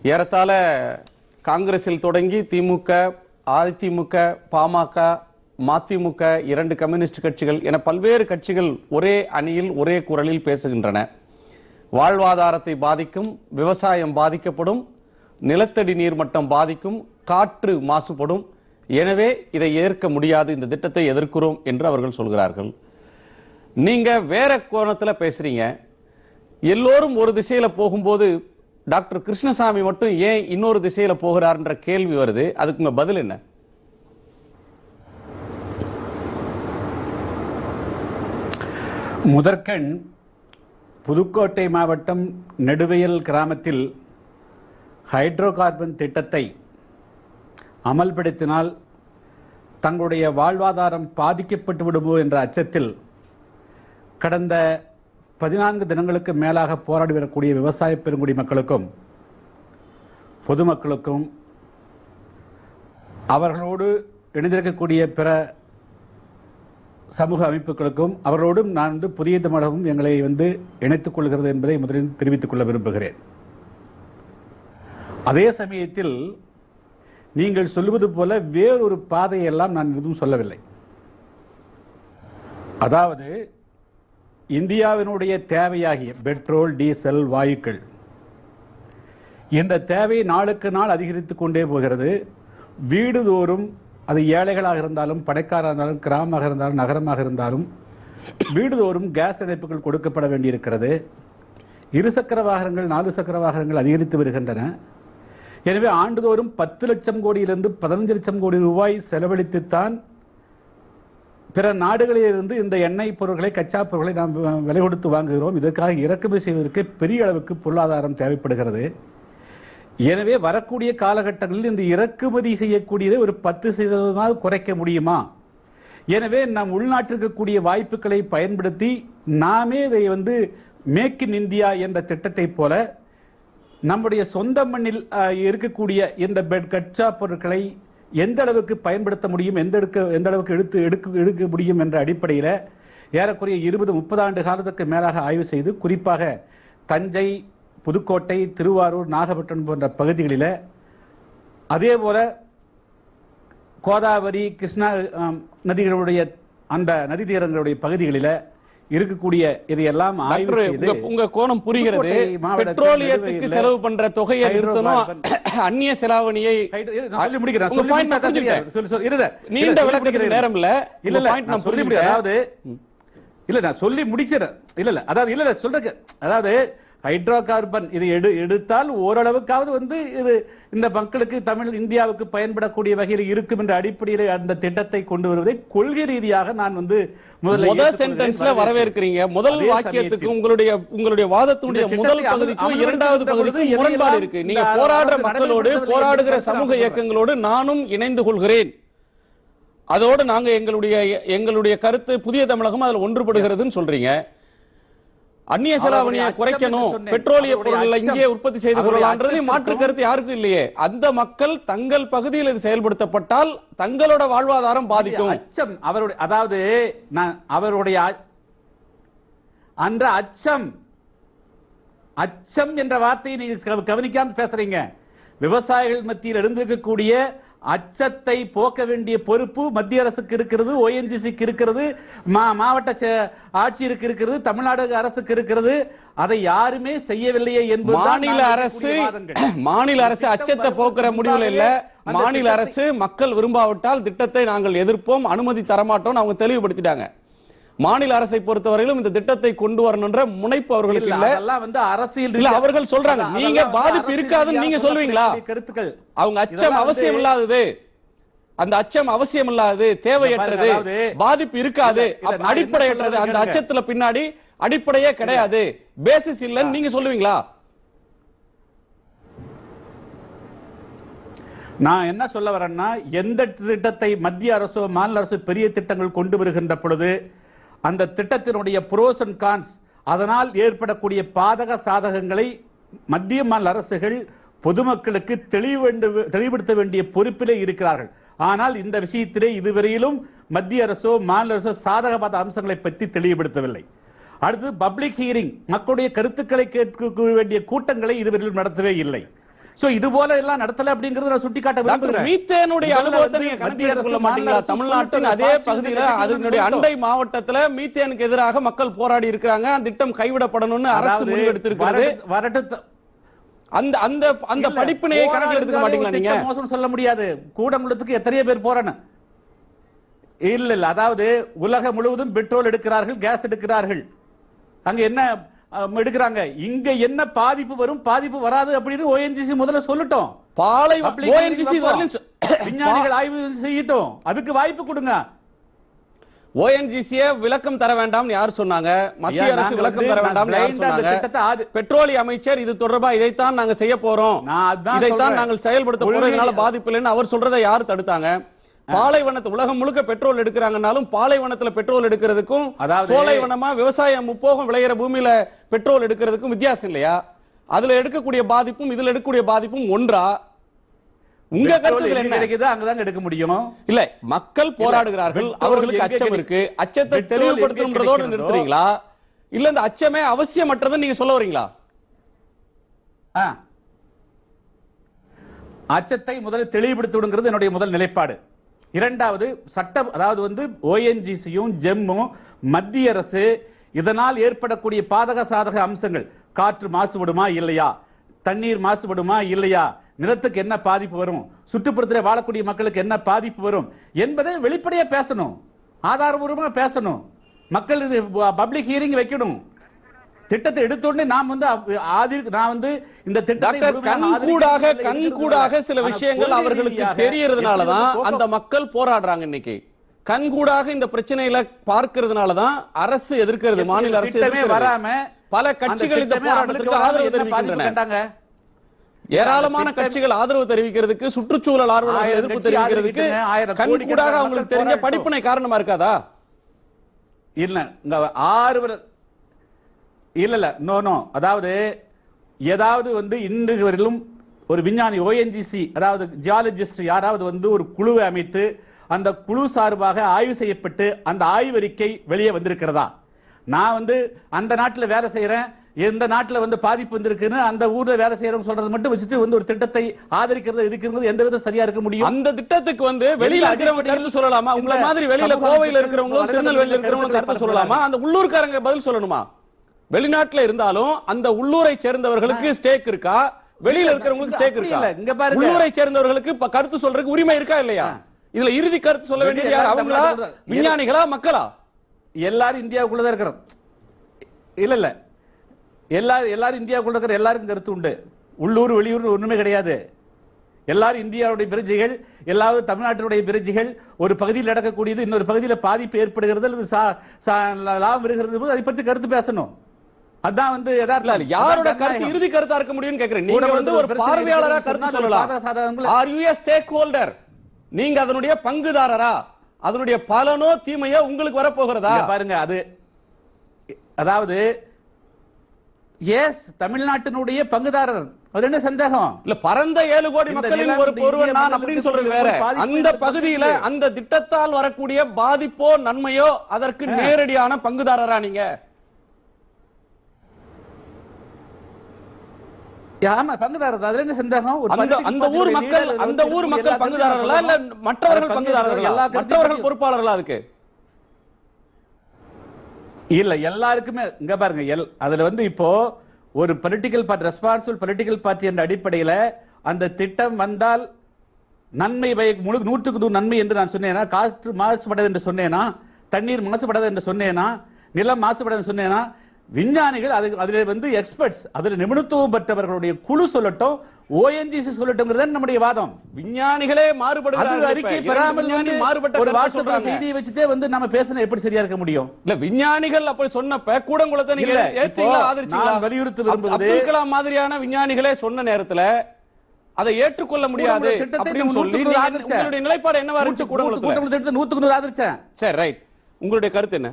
ஏறத்தாழ காங்கிரஸில் தொடங்கி திமுக, அதிமுக, பாமக, மதிமுக, 2 கம்யூனிஸ்ட் கட்சிகள் என பல்வேறு கட்சிகள் ஒரே அணியில் ஒரே குரலில் பேசுகின்றன. வாழ்வாதாரத்தை பாதிக்கும், விவசாயம் பாதிக்கப்படும், நிலத்தடி நீர்மட்டம் பாதிக்கும், காற்று மாசுபடும். எனவே இதை ஏற்க முடியாது, இந்த திட்டத்தை எதிர்க்கிறோம் என்று அவர்கள் சொல்கிறார்கள். நீங்க வேற கோணத்தில் பேசுறீங்க. எல்லோரும் ஒரு திசையில போகும்போது டாக்டர் கிருஷ்ணசாமி மட்டும் ஏன் இன்னொரு திசையில போகிறார்ன்ற கேள்வி வருது. அதுக்கு உங்க பதில் என்ன? முதற்கண் புதுக்கோட்டை மாவட்டம் நெடுவயல் கிராமத்தில் ஹைட்ரோ கார்பன் திட்டத்தை அமல்படுத்தினால் தங்களுடைய வாழ்வாதாரம் பாதிக்கப்பட்டு விடுமோ என்ற அச்சத்தில் கடந்த 14 தினங்களுக்கு மேலாக போராடி வரக்கூடிய விவசாய பெருங்குடி மக்களுக்கும் பொதுமக்களுக்கும் அவர்களோடு இணைந்திருக்கக்கூடிய பிற சமூக அமைப்புகளுக்கும் அவர்களோடும் நான் புதிய தமிழகம் எங்களை இணைத்துக் கொள்கிறது என்பதை முதலில் தெரிவித்துக் கொள்ள விரும்புகிறேன். அதே சமயத்தில் நீங்கள் சொல்லுவது போல வேறொரு பாதையெல்லாம் நான் எதுவும் சொல்லவில்லை. அதாவது இந்தியாவினுடைய தேவையாகிய பெட்ரோல், டீசல், வாயுக்கள் இந்த தேவை நாளுக்கு நாள் அதிகரித்துக் கொண்டே போகிறது. வீடுதோறும் அது ஏழைகளாக இருந்தாலும், படைக்காராக இருந்தாலும், கிராமமாக இருந்தாலும், நகரமாக இருந்தாலும் வீடுதோறும் கேஸ் இணைப்புகள் கொடுக்கப்பட வேண்டியிருக்கிறது. 2 சக்கர வாகனங்கள், 4 சக்கர வாகனங்கள் அதிகரித்து வருகின்றன. எனவே ஆண்டுதோறும் 10 லட்சம் கோடியிலிருந்து 15 லட்சம் கோடி ரூபாய் செலவழித்துத்தான் பிற நாடுகளிலிருந்து இந்த எண்ணெய் பொருட்களை, கச்சா பொருட்களை நாம் விலை கொடுத்து வாங்குகிறோம். இதற்காக இறக்குமதி செய்வதற்கு பெரிய அளவுக்கு பொருளாதாரம் தேவைப்படுகிறது. எனவே வரக்கூடிய காலகட்டங்களில் இந்த இறக்குமதி செய்யக்கூடியதை ஒரு 10% குறைக்க முடியுமா? எனவே நாம் உள்நாட்டிற்கு கூடிய வாய்ப்புகளை பயன்படுத்தி நாமே இதை மேக் இன் இந்தியா என்ற திட்டத்தை போல நம்முடைய சொந்த மண்ணில் இருக்கக்கூடிய இந்த கச்சா பொருட்களை எந்த அளவுக்கு பயன்படுத்த முடியும், எந்த அளவுக்கு எடுக்க முடியும் என்ற அடிப்படையில் ஏறக்குறைய 20-30 ஆண்டு காலத்துக்கு மேலாக ஆய்வு செய்து, குறிப்பாக தஞ்சை, புதுக்கோட்டை, திருவாரூர், நாகப்பட்டினம் போன்ற பகுதிகளில், அதே போல கோதாவரி, கிருஷ்ணா நதிகளுடைய அந்த நதி தீரங்களுடைய பகுதிகளில் இருக்கக்கூடிய இதையெல்லாம் ஆய்வு செய்து, உங்க கோணம் புரிகிறது. பெட்ரோலியத்துக்கு செலவு பண்ற தொகையை நிறுத்தணும், அந்நிய செலாவணியை நீண்ட விளக்கத்துக்கு நேரம் இல்ல. நான் சொல்லி முடியும். அதாவது இல்ல நான் சொல்லி முடிச்சிடறேன். இல்ல அதாவது இல்ல சொல்றேன். அதாவது ஹைட்ரோ கார்பன் இது எடுத்தால் ஓரளவுக்காவது இது இந்த மக்களுக்கு, தமிழ் இந்தியாவுக்கு பயன்படக்கூடிய வகையில் இருக்கும் என்ற அடிப்படையில் அந்த திட்டத்தை கொண்டு வருவதை கொள்கை ரீதியாக நான் முதல் சென்டென்ஸ்ல வரவேற்கிறீங்க. முதல் வாக்கியத்துக்கு உங்களுடைய வாதத்துடைய முதல் பகுதிக்கும் 2வது பகுதிக்கும் முரண்பாடு இருக்கு. நீங்க போராடுற மக்களோடு, போராடுகிற சமூக இயக்கங்களோடு நானும் இணைந்து கொள்கிறேன். அதோடு நாங்க எங்களுடைய கருத்து புதிய தமிழகம் அதில் ஒன்றுபடுகிறதுன்னு சொல்றீங்க. அந்நிய செலாவணியை குறைக்கணும், பெட்ரோலிய பொருட்களை இங்கே உற்பத்தி செய்து கொள்ளலாம்ன்றது மாற்று கருத்து யாருக்கும் இல்லையே. அந்த மக்கள் தங்கள் பகுதியில் இது செயல்படுத்தப்பட்டால் தங்களோட வாழ்வாதாரம் பாதிக்கும். அச்சம் அவருடைய, அதாவது அவருடைய அந்த அச்சம் என்ற வார்த்தையை நீங்க கவனிக்காம பேசுறீங்க. விவசாயிகள் மத்தியில் இருந்திருக்கக்கூடிய அச்சத்தை போக்க வேண்டிய பொறுப்பு மத்திய அரசுக்கு இருக்கிறது, ONGCக்கு இருக்கிறது, மாவட்ட ஆட்சியருக்கு இருக்கிறது, தமிழ்நாடு அரசுக்கு இருக்கிறது. அதை யாருமே செய்யவில்லையே என்பது மாநில அரசு அச்சத்தை போக்குற முடிவில் இல்ல. மாநில அரசு மக்கள் விரும்பாவிட்டால் திட்டத்தை நாங்கள் எதிர்ப்போம், அனுமதி தரமாட்டோம் அவங்க தெளிவுபடுத்திட்டாங்க. மாநில அரசை பொறுத்தவரையிலும் இந்த திட்டத்தை கொண்டு வரணும்ன்ற முனைப்பு அவர்களுக்கு இல்ல. அரசியல் அவர்கள் சொல்றாங்க நீங்க பாதிப்பு இருக்காதுன்னு நீங்க சொல்லுவீங்களா? கருத்துக்கள் அவங்க அச்சம் அவசியம் இல்லாதது, அந்த அச்சம் அவசியம் இல்லாதது, தேவையற்றது, பாதிப்பு இருக்காது, அடிப்படையற்றது. அந்த அச்சத்துல பின்னாடி அடிப்படையே கிடையாது, பேசிஸ் இல்லன்னு நீங்க சொல்லுவீங்களா? நான் என்ன சொல்ல வரேன்னா, எந்த திட்டத்தை மத்திய அரசோ மாநில அரசு பெரிய திட்டங்கள் கொண்டு வருகின்ற பொழுது அந்த திட்டத்தினுடைய ப்ரோஸ் அண்ட் கான்ஸ், அதனால் ஏற்படக்கூடிய பாதக சாதகங்களை மத்திய மாநில அரசுகள் பொதுமக்களுக்கு தெளிவுபடுத்த வேண்டிய பொறுப்பிலே இருக்கிறார்கள். ஆனால் இந்த விஷயத்திலே இதுவரையிலும் மத்திய அரசோ மாநில அரசோ சாதகபாத அம்சங்களை பற்றி தெளிவுபடுத்தவில்லை. அடுத்து பப்ளிக் ஹியரிங், மக்களுடைய கருத்துக்களை கேட்க வேண்டிய கூட்டங்களை இதுவரையிலும் நடத்தவே இல்லை. சோ இது போல எல்லாம் நடத்தல அப்படிங்கறத நான் சுட்டிக்காட்ட விரும்புகிறேன். மீத்தேனுடைய அனுபவத்தை நீங்க கணக்கில் எடுத்துக் கொள்ள மாட்டீங்களா? தமிழ்நாட்டின் அதே பகுதியில அதனுடைய அண்டை மாவட்டத்துல மீத்தேனுக்கு எதிராக மக்கள் போராடி இருக்கிறாங்க. அந்த திட்டம் கைவிடப்படணும்னு அரசு முடிவு எடுத்திருக்கிறது. அந்த படிப்பினையை கணக்கில் எடுத்துக்க மாட்டீங்களா நீங்க? மோசம் சொல்ல முடியாது. கூடங்குளத்துக்கு எத்தனை பேர் போறான்னு இல்ல. அதாவது உலகம் முழுவதும் பெட்ரோல் எடுக்கிறார்கள், கேஸ் எடுக்கிறார்கள். அங்க என்ன எடுக்கிறாங்க? இங்க என்ன பாதிப்பு வரும், பாதிப்பு வராது அப்படின்னு ONGC முதல்ல சொல்லட்டும். விஞ்ஞானிகள் ஆய்வு செய்யட்டும். அதுக்கு வாய்ப்பு கொடுங்க. ONGC விளக்கம் தர வேண்டாம் யார் சொன்னாங்க? மத்திய அரசு விளக்கம் தர வேண்டாம் யார் சொன்னாங்க? பெட்ரோலிய அமைச்சர் இது தொடர்பா இதைத்தான் நாங்க செய்ய போறோம், இதைத்தான் நாங்கள் செயல்படுத்த போறோம், இதனால பாதிப்பு இல்லைன்னு அவர் சொல்றதை யார் தடுத்தாங்க? பாலைவனத்து உலகம் முழுக்க பெட்ரோல் எடுக்கிறாங்கனாலும் பாலைவனத்துல பெட்ரோல் எடுக்கிறதுக்கும் சோலைவனமா விவசாயம் முப்போகம் விளையிற பூமியில பெட்ரோல் எடுக்கிறதுக்கும் வித்தியாசம் இல்லையா? அதுல எடுக்கக்கூடிய பாதிப்பும் இதுல எடுக்கக்கூடிய பாதிப்பும் ஒன்றா? உங்க கருத்துல என்ன கிடைக்குது? அங்கதான் எடுக்க முடியும். இல்ல, மக்கள் போராடுகிறார்கள், அவர்களுக்கு அச்சம் இருக்கு. அச்சத்தை தெளிவுபடுத்துறதோடு நிறுத்துறீங்களா இல்ல இந்த அச்சமே அவசியமற்றதுன்னு நீங்க சொல்ல வரீங்களா? அச்சத்தை முதல்ல தெளிவுபடுத்துங்கிறது என்னுடைய முதல் நிலைப்பாடு. இரண்டாவது சட்டம், அதாவது ONGCயும் ஜெம்மும் மத்திய அரசு இதனால் ஏற்படக்கூடிய பாதக சாதக அம்சங்கள், காற்று மாசுபடுமா இல்லையா, தண்ணீர் மாசுபடுமா இல்லையா, நிலத்துக்கு என்ன பாதிப்பு வரும், சுற்றுப்புறத்தில் வாழக்கூடிய மக்களுக்கு என்ன பாதிப்பு வரும் என்பதை வெளிப்படையா பேசணும், ஆதாரபூர்வமாக பேசணும். மக்கள் பப்ளிக் ஹியரிங் வைக்கணும். திட்டத்தை எடுத்தோடனே நான் இந்த திட்டத்தை கண்கூடாக சில விஷயங்கள் அவர்களுக்கு தெரியறதுனாலதான் அந்த மக்கள் போராடுறாங்க. இன்னைக்கு கண்கூடாக இந்த பிரச்சனைகளை பார்க்கிறதுனாலதான் அரசு எதிர்க்கிறது, மாநில அரசு வராம பல கட்சிகள் இந்த போராட்டத்துக்கு ஆதரவு தெரிவிக்கின்றன. ஏராளமான கட்சிகள் ஆதரவு தெரிவிக்கிறதுக்கு, சுற்றுச்சூழல் ஆர்வலர்கள் எதிர்ப்பு தெரிவிக்கிறதுக்கு கண்கூடாக அவங்களுக்கு தெரிஞ்ச படிப்பினை காரணமா இருக்காதா? இல்ல நோ. அதாவது ஏதாவது இன்று வரையிலும் ஒரு விஞ்ஞானி ONGC அதாவது ஜியாலஜிஸ்ட் யாராவது ஒரு குழுவை அமைத்து அந்த குழு சார்பாக ஆய்வு செய்யப்பட்டு அந்த ஆய்வறிக்கை வெளியே வந்திருக்கிறதா? நான் அந்த நாட்டில் வேலை செய்யறேன், எந்த நாட்டில் பாதிப்பு வந்திருக்குன்னு அந்த ஊர்ல வேலை செய்யறோம் சொல்றது மட்டும் வச்சுட்டு ஒரு திட்டத்தை ஆதரிக்கிறது எதுக்குறது எந்த விதம் சரியா இருக்க முடியும்? அந்த திட்டத்துக்கு வெளியில இருக்கிறவங்க கருத்து சொல்லலாமா? உங்களை மாதிரி வெளியில கோவையில் இருக்கிறவங்களும் திருநெல்வேலியில் இருக்கிறவங்களும் கருத்து சொல்லலாமா? அந்த உள்ளூர்காரங்க பதில் சொல்லணுமா? வெளிநாட்டுல இருந்தாலும் அந்த உள்ளூரை சேர்ந்தவர்களுக்கு ஸ்டேக் இருக்கா, வெளியில இருக்கிறவங்களுக்கு ஸ்டேக் இருக்கா? உள்ளூரை சேர்ந்தவர்களுக்கு கருத்து சொல்றதுக்கு உரிமை இருக்கா இல்லையா? இதுல இறுதி கருத்து சொல்ல வேண்டியது யார்? அவங்களா, விஞ்ஞானிகளா, மக்களா? எல்லாரும் இந்தியாவுக்குள்ளதான் இருக்கிறோம். இல்ல எல்லாரும் இந்தியாவுக்குள்ள இருக்கிற எல்லாருக்கும் கருத்து உண்டு. உள்ளூர் வெளியூர் ஒண்ணுமே கிடையாது. எல்லாரும் இந்தியாவுடைய பிரஜைகள், எல்லாரும் தமிழ்நாட்டினுடைய பிரஜைகள். ஒரு பகுதியில் நடக்கக்கூடியது இன்னொரு பகுதியில் பாதிப்பு ஏற்படுகிறது அல்லது லாபம் வருகிறது, அதை பற்றி கருத்து பேசணும். அதான் யாரோட கருத்து இறுதி கருத்தா இருக்க முடியும்னு கேக்குறேன். நீங்க ஒரு பார்வையாளரா கருத்து சொல்லலாம். Are you a stakeholder? நீங்க அதனுடைய பங்குதாரரா? அதனுடைய பலனோ தீமையோ உங்களுக்கு வரப்போகிறதா? பாருங்க, அதாவது எஸ் தமிழ்நாட்டினுடைய பங்குதாரர், அது என்ன சந்தேகம் இல்ல. பரந்த 7 கோடி மக்களின் ஒருவன் நான் அப்படின்னு சொல்றது வேற. அந்த பகுதியில அந்த திட்டத்தால் வரக்கூடிய பாதிப்போ நன்மையோ அதற்கு நேரடியான பங்குதாரரா நீங்க? பங்குதாரர், அதுல என்ன சந்தேகம்? அந்த ஊர் மக்கள் பங்குதாரர்களா இல்ல மற்றவர்கள் பங்குதாரர்களா, மற்றவர்கள் பொறுப்பாளர்களா? அதுக்கு இல்ல, எல்லாருக்குமே. இங்க பாருங்க, அதுல இப்போ ஒரு political party, responsible political party என்ற அடிப்படையில் அந்த திட்டம் வந்தால் நன்மை 100% நன்மை என்று நான் சொன்னேனா, காற்று மாசுபடாது என்று சொன்னேனா, தண்ணீர் மாசுபடாது என்று சொன்னேனா, நிலம் மாசுபடாது சொன்னேனா, விஞ்ஞானிகள் அதில் எக்ஸ்பர்ட்ஸ், அதில் நிபுணத்துவம் பெற்றவர்களுடைய குழு சொல்லட்டும், ONGC சொல்லட்டும் நம்முடைய வாதம். விஞ்ஞானிகளே மாறுபடுகிறார்கள். அறிக்கை பெறாமல் ஒரு வாட்ஸ்அப் செய்தியை வச்சுட்டே நம்ம பேசினா எப்படி சரியா இருக்க முடியும்? இல்ல, விஞ்ஞானிகள் அப்படி சொன்னப்ப கூடங்குளத்தை நீங்க ஏத்தீங்களா, ஆதரிச்சீங்களா? வலியுறுத்தி விரும்புவது அப்துல் கலாம் மாதிரியான விஞ்ஞானிகளே சொன்ன நேரத்துல அதை ஏற்றுக்கொள்ள முடியாது அப்படின்னு சொல்லி உங்களுடைய நிலைப்பாடு என்னவா இருக்கு? கூடங்குளத்துல 100% ஆதரிச்சேன். சரி, ரைட். உங்களுடைய கருத்து என்ன?